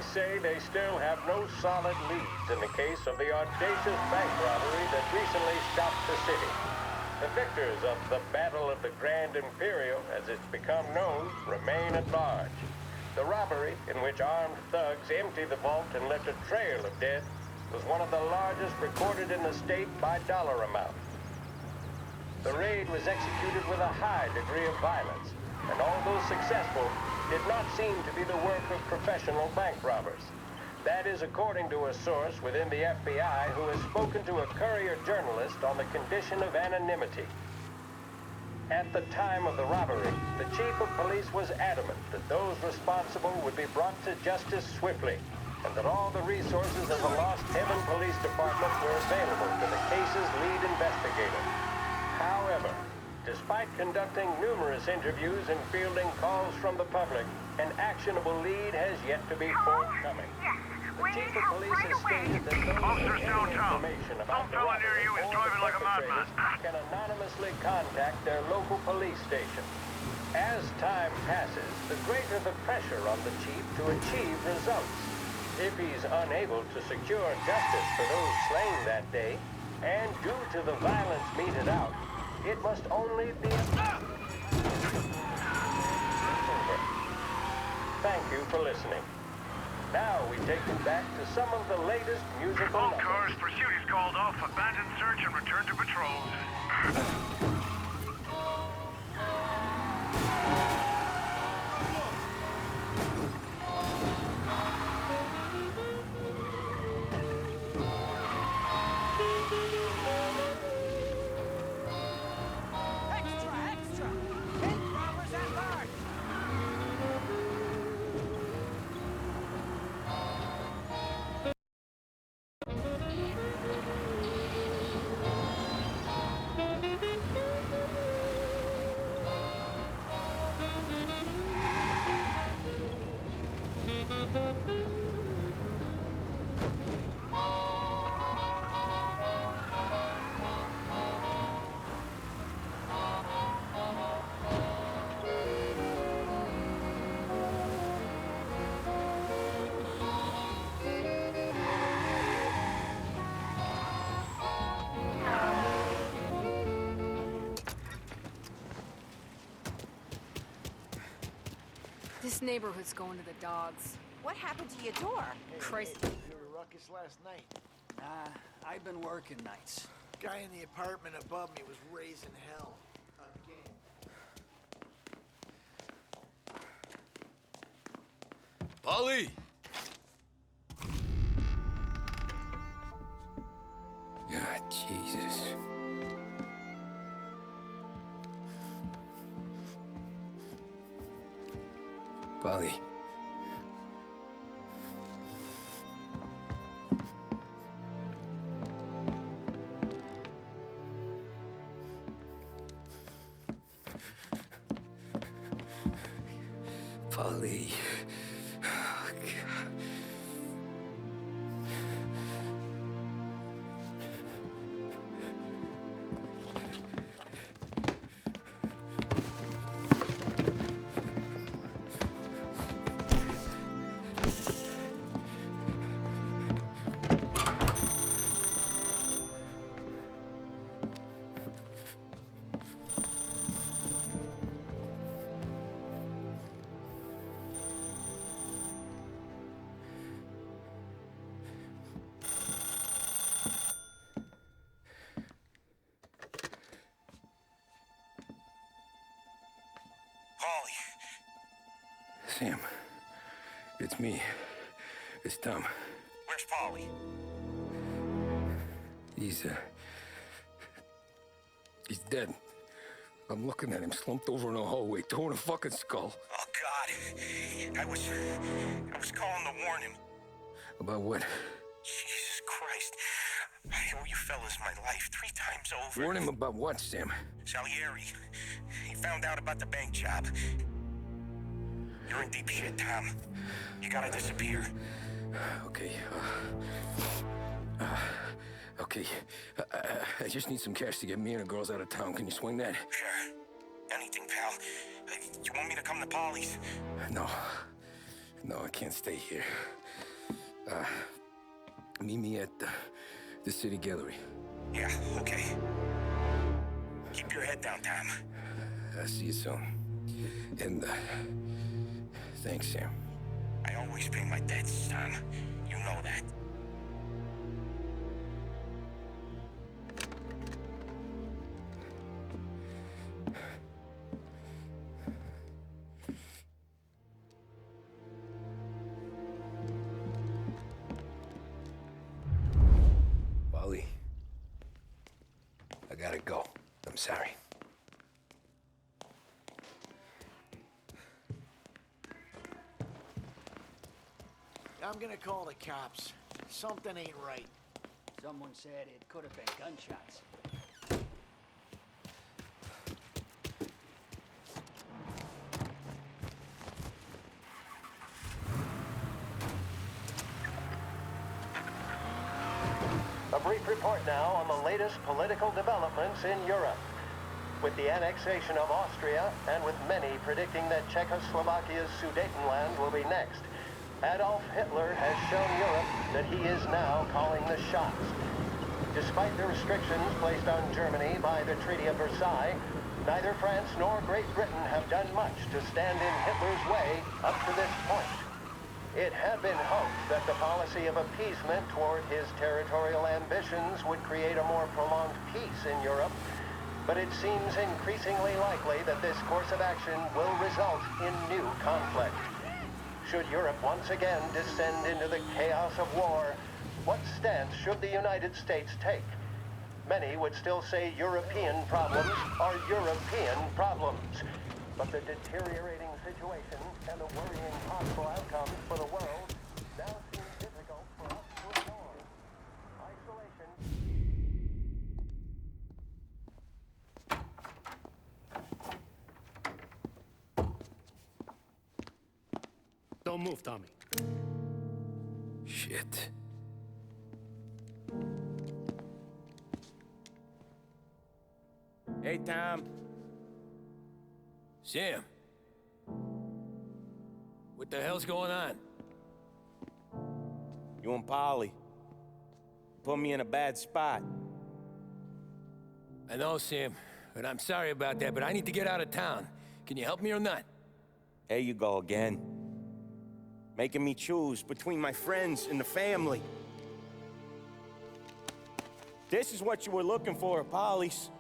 Police say they still have no solid leads in the case of the audacious bank robbery that recently shocked the city. The victors of the Battle of the Grand Imperial, as it's become known, remain at large. The robbery, in which armed thugs emptied the vault and left a trail of dead, was one of the largest recorded in the state by dollar amount. The raid was executed with a high degree of violence, and although successful, did not seem to be the work of professional bank robbers. That is according to a source within the FBI who has spoken to a Courier journalist on the condition of anonymity. At the time of the robbery, the chief of police was adamant that those responsible would be brought to justice swiftly, and that all the resources of the Lost Heaven Police Department were available to the case's lead investigator. However, despite conducting numerous interviews and fielding calls from the public, an actionable lead has yet to be forthcoming. The chief of police has stated that those who have any information about the robbery or the perpetrators can anonymously contact their local police station. As time passes, the greater the pressure on the chief to achieve results. If he's unable to secure justice for those slain that day, and due to the violence meted out, it must only be over. Thank you for listening. Now we take you back to some of the latest musical All numbers. cars, pursuit is called off, abandon search and return to patrol. This neighborhood's going to the dogs. What happened to your door? Christ. You were ruckus last night. Nah, I've been working nights. Guy in the apartment above me was raising hell. Again. Polly! Ah, Jesus. Polly. Polly. Oh, God. Sam, it's me. It's Tom. Where's Polly? He's dead. I'm looking at him slumped over in a hallway, torn a fucking skull. Oh, God. I was calling to warn him. About what? Jesus Christ. I owe you fellas my life 3 times over. Warn him about what, Sam? Salieri. He found out about the bank job. You're in deep shit, Tom. You gotta disappear. Okay. Okay. I just need some cash to get me and the girls out of town. Can you swing that? Sure. Anything, pal. You want me to come to Polly's? No. No, I can't stay here. Meet me at the city gallery. Yeah, okay. Keep your head down, Tom. I'll see you soon. And, thanks, Sam. I always pay my debts, Tom. You know that. Wally, I gotta go. I'm sorry. I'm gonna call the cops. Something ain't right. Someone said it could have been gunshots. A brief report now on the latest political developments in Europe. With the annexation of Austria, and with many predicting that Czechoslovakia's Sudetenland will be next, Adolf Hitler has shown Europe that he is now calling the shots. Despite the restrictions placed on Germany by the Treaty of Versailles, neither France nor Great Britain have done much to stand in Hitler's way up to this point. It had been hoped that the policy of appeasement toward his territorial ambitions would create a more prolonged peace in Europe, but it seems increasingly likely that this course of action will result in new conflict. Should Europe once again descend into the chaos of war, what stance should the United States take? Many would still say European problems are European problems, but the deteriorating situation and the worrying possible outcomes for the world now seem difficult for us to ignore. Isolation. Don't move, Tommy. Shit. Hey, Tom. Sam. What the hell's going on? You and Polly put me in a bad spot. I know, Sam, but I'm sorry about that, but I need to get out of town. Can you help me or not? There you go again. Making me choose between my friends and the family. This is what you were looking for, Polly's.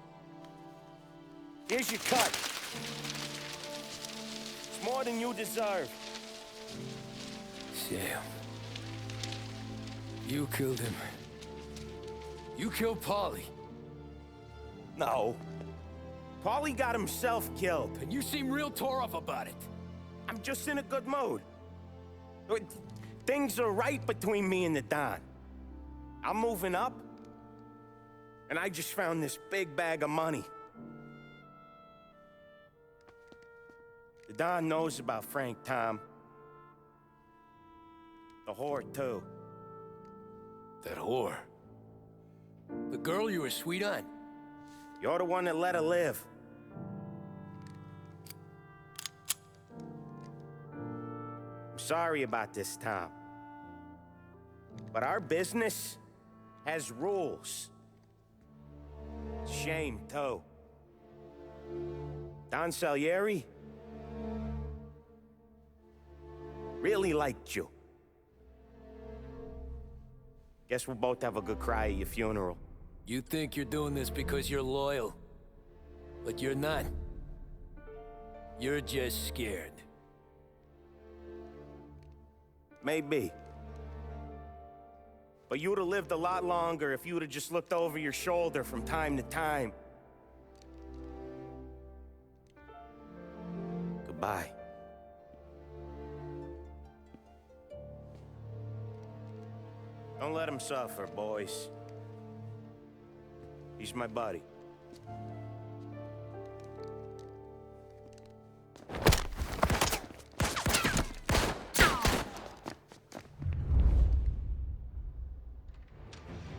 Here's your cut. It's more than you deserve. Sam. You killed him. You killed Paulie. No. Paulie got himself killed. And you seem real tore up about it. I'm just in a good mood. Things are right between me and the Don. I'm moving up, and I just found this big bag of money. The Don knows about Frank, Tom. The whore, too. That whore? The girl you were sweet on? You're the one that let her live. I'm sorry about this, Tom. But our business has rules. Shame, too. Don Salieri really liked you. Guess we'll both have a good cry at your funeral. You think you're doing this because you're loyal, but you're not. You're just scared. Maybe. But you'd have lived a lot longer if you'd have just looked over your shoulder from time to time. Goodbye. Don't let him suffer, boys. He's my buddy.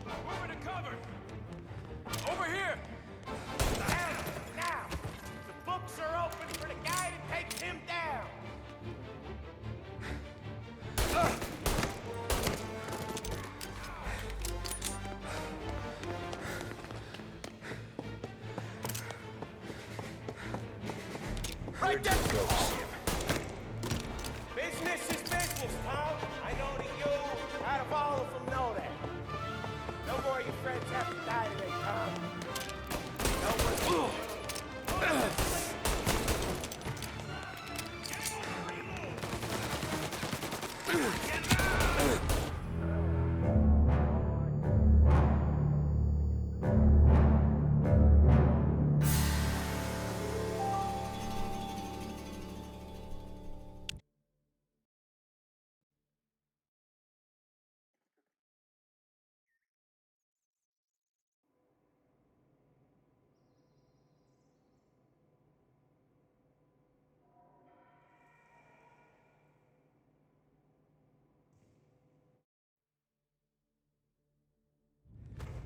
Moving to cover! Over here! Now! The books are open for the guy to take him down! go, Sim. Business is business, Tom. I know that you, out of all of them, know that. No more of your friends have to die today, Tom. No more.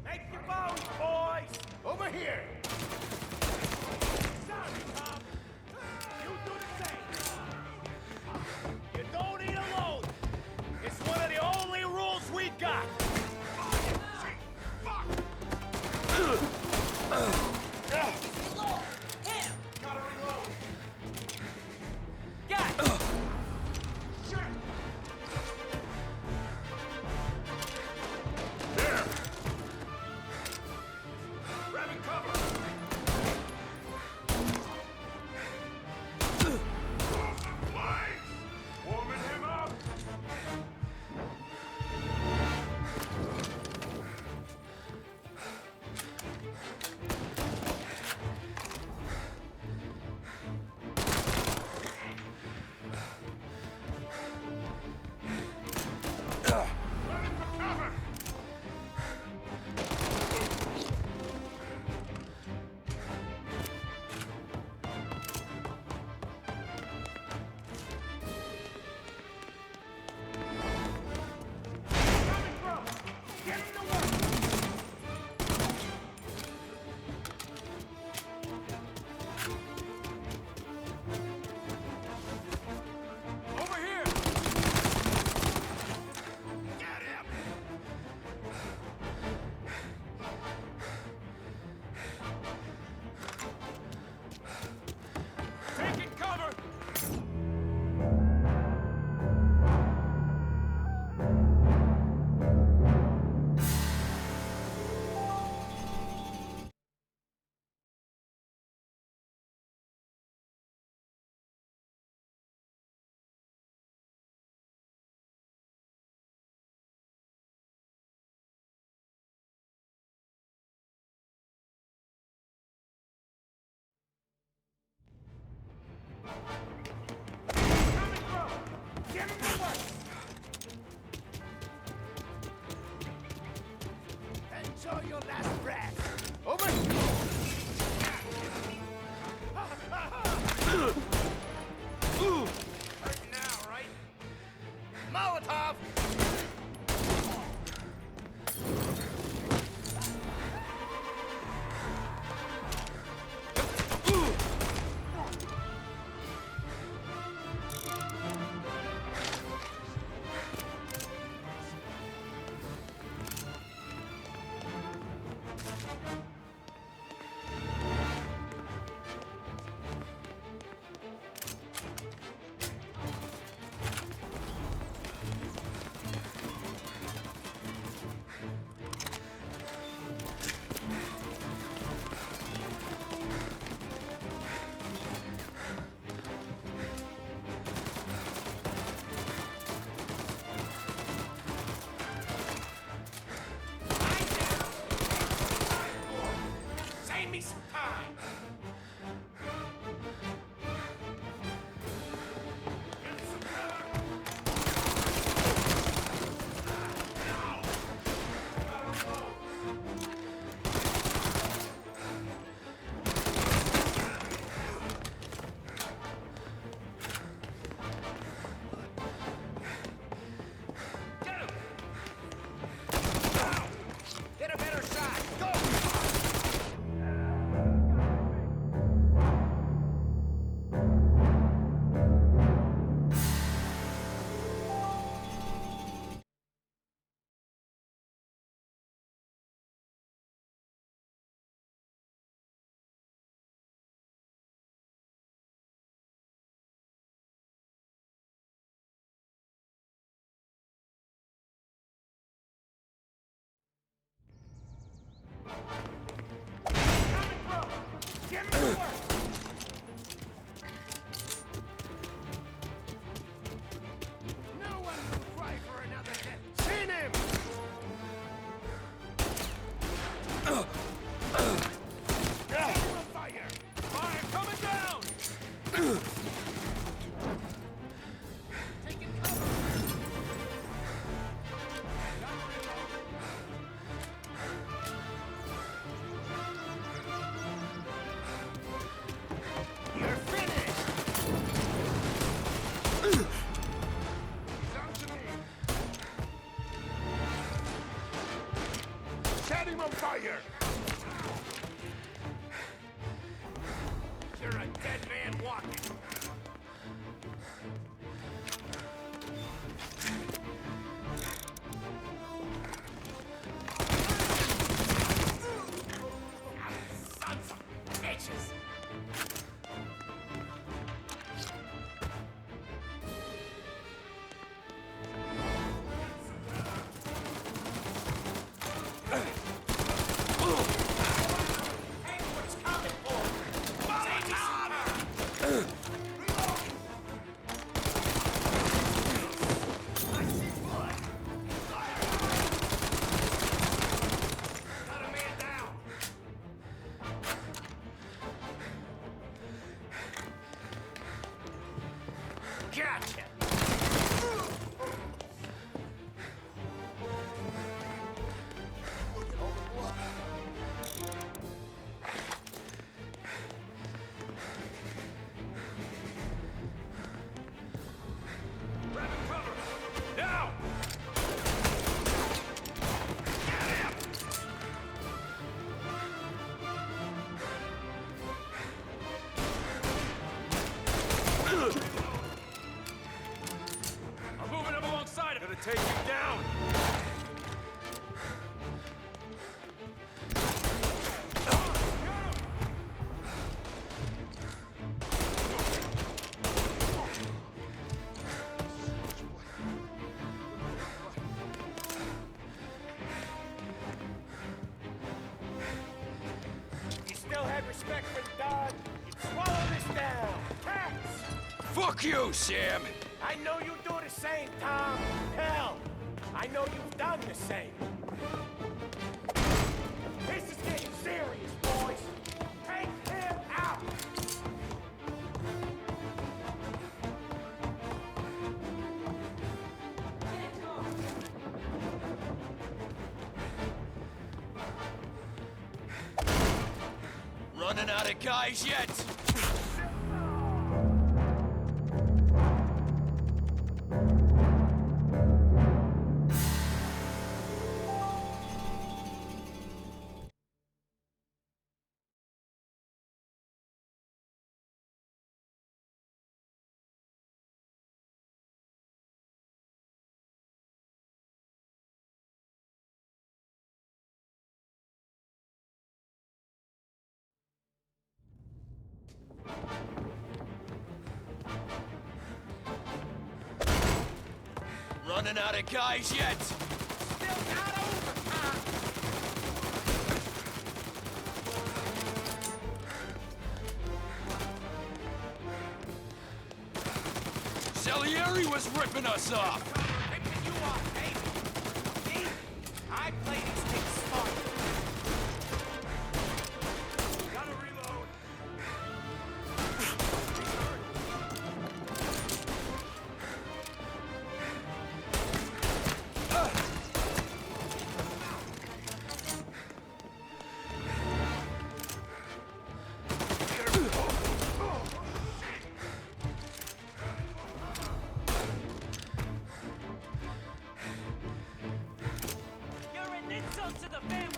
Make your bones, boys! Over here! Sorry, Tom. You do the same. You don't eat alone. It's one of the only rules we got. Enjoy your last breath. Over. Hurting now, right? Molotov. take you down! You still had respect for the dog, you'd swallow this down. Cats! Fuck you, Sam! I know you do the same, Tom. Hell, I know you've done the same. This is getting serious, boys. Take him out! Running out of guys yet? Running out of guys yet? Still not over, Tom. Salieri was ripping us off! Ripping you off, baby. See? I play these things smart. Gotta reload. You're an insult to the family!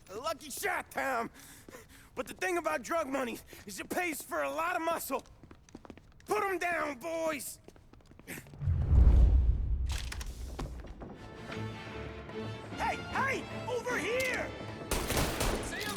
A lucky shot, Tom. But the thing about drug money is it pays for a lot of muscle. Put him down, boys! Hey, hey! Over here! See him?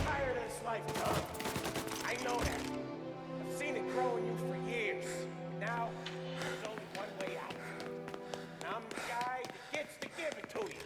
Tired of this life, Tom. I know that. I've seen it grow in you for years. Now, there's only one way out. And I'm the guy that gets to give it to you.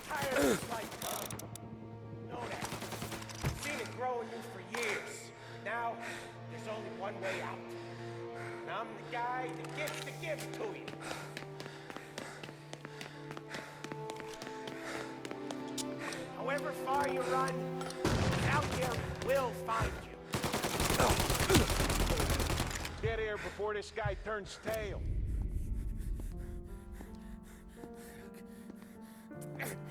Tired of this life, Tom. Know that. I've seen it grow in you for years. Now, there's only one way out. And I'm the guy that gets to give it to you. however far you run, Salieri will find you. Get here before this guy turns tail.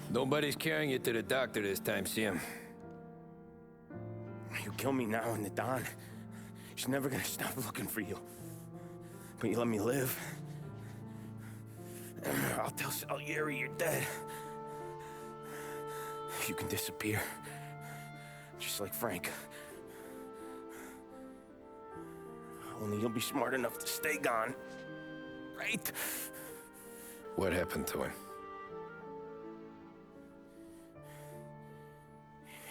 Nobody's carrying you to the doctor this time, Sam. You kill me now in the dawn. She's never gonna stop looking for you. But you let me live. I'll tell Salieri you're dead. You can disappear. Just like Frank. Only you'll be smart enough to stay gone. Right? What happened to him?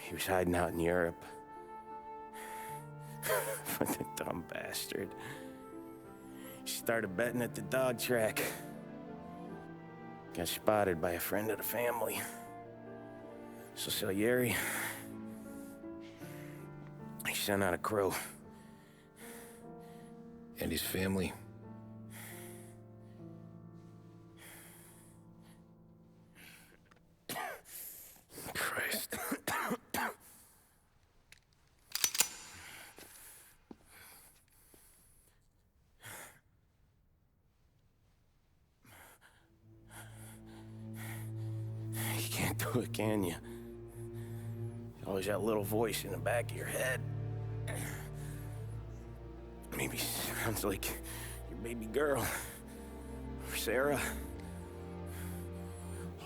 He was hiding out in Europe. But the dumb bastard. He started betting at the dog track. Got spotted by a friend of the family. So Salieri, he sent out a crew. And his family? Christ. You can't do it, can you? Always that little voice in the back of your head. Maybe sounds like your baby girl. Or Sarah.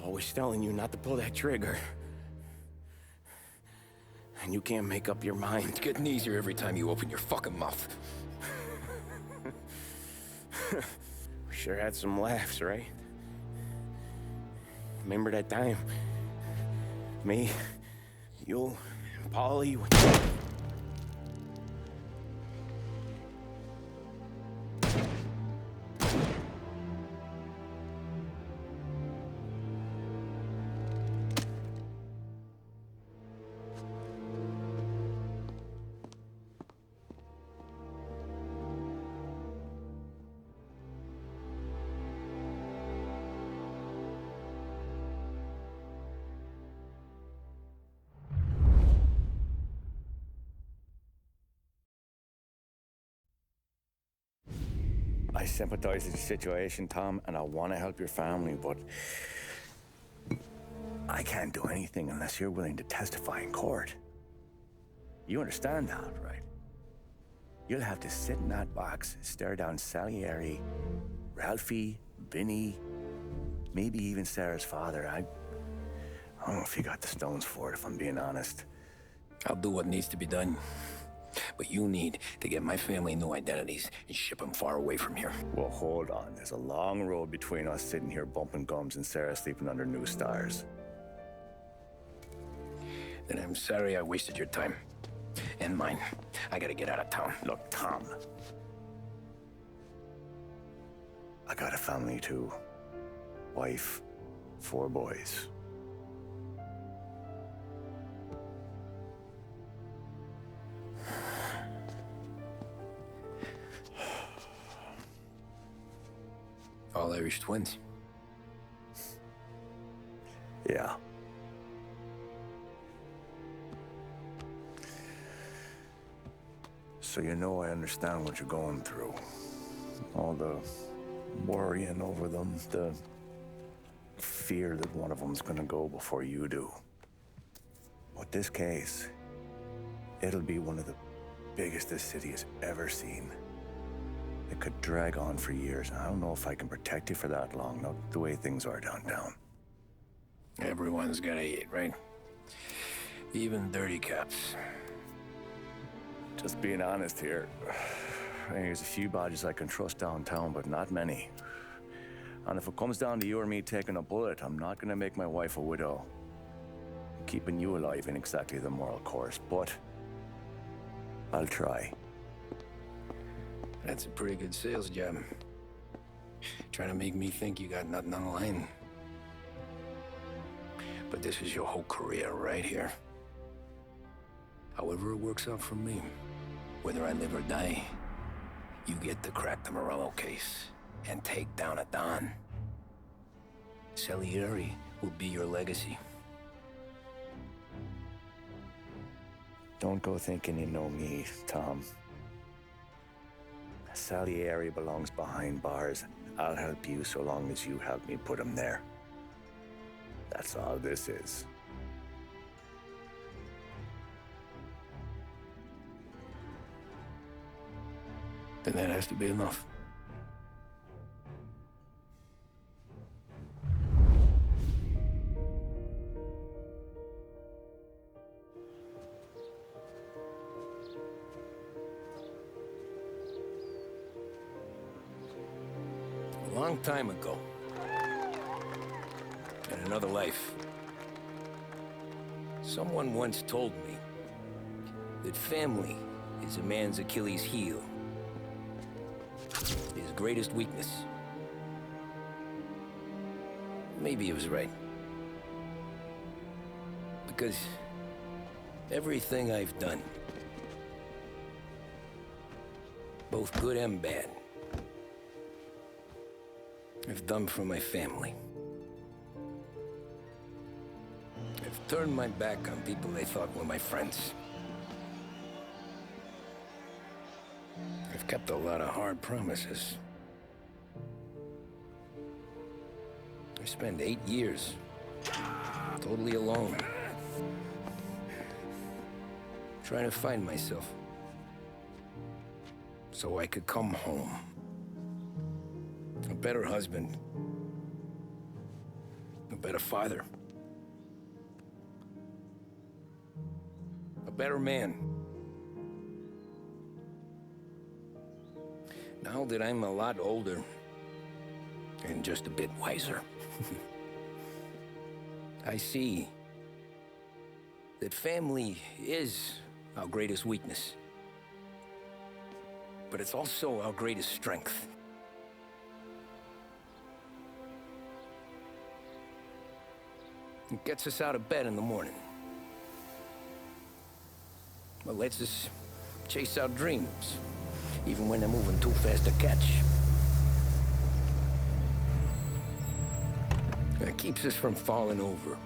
Always telling you not to pull that trigger. And you can't make up your mind. It's getting easier every time you open your fucking mouth. We sure had some laughs, right? Remember that time? Me, you, and Polly. I sympathize with the situation, Tom, and I want to help your family, but I can't do anything unless you're willing to testify in court. You understand that, right? You'll have to sit in that box, stare down Salieri, Ralphie, Vinny, maybe even Sarah's father. I don't know if you got the stones for it, if I'm being honest. I'll do what needs to be done. But you need to get my family new identities and ship them far away from here. Well, hold on. There's a long road between us sitting here bumping gums and Sarah sleeping under new stars. Then I'm sorry I wasted your time. And mine. I gotta get out of town. Look, Tom. I got a family too. Wife, 4 boys. All Irish twins. Yeah. So you know I understand what you're going through. All the worrying over them, the fear that one of them's gonna go before you do. But this case, it'll be one of the biggest this city has ever seen. It could drag on for years, and I don't know if I can protect you for that long, not the way things are downtown. Everyone's gotta eat, right? Even dirty cops. Just being honest here, there's a few badges I can trust downtown, but not many. And if it comes down to you or me taking a bullet, I'm not gonna make my wife a widow. Keeping you alive ain't exactly the moral course, but I'll try. That's a pretty good sales job. Trying to make me think you got nothing on the line. But this is your whole career right here. However it works out for me, whether I live or die, you get to crack the Morello case and take down a Don. Salieri will be your legacy. Don't go thinking you know me, Tom. Salieri belongs behind bars. I'll help you so long as you help me put him there. That's all this is. Then that has to be enough. A long time ago, in another life, someone once told me that family is a man's Achilles heel, his greatest weakness. Maybe he was right. Because everything I've done, both good and bad, I've done for my family. I've turned my back on people they thought were my friends. I've kept a lot of hard promises. I spent 8 years totally alone, trying to find myself so I could come home. A better husband, a better father, a better man. Now that I'm a lot older and just a bit wiser, I see that family is our greatest weakness, but it's also our greatest strength. It gets us out of bed in the morning. It lets us chase our dreams, even when they're moving too fast to catch. It keeps us from falling over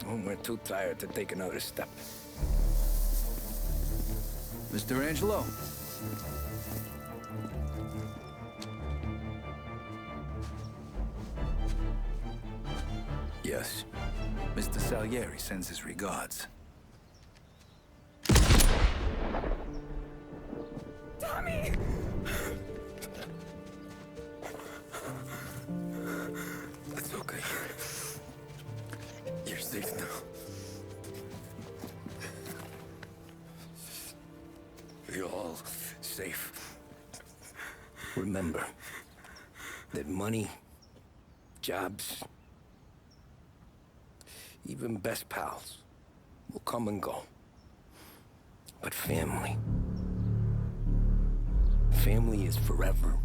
when we're too tired to take another step. Mr. Angelo. Yes. Mr. Salieri sends his regards. Tommy! That's okay. You're safe now. You're all safe. Remember that money, jobs, even best pals will come and go. But family is forever.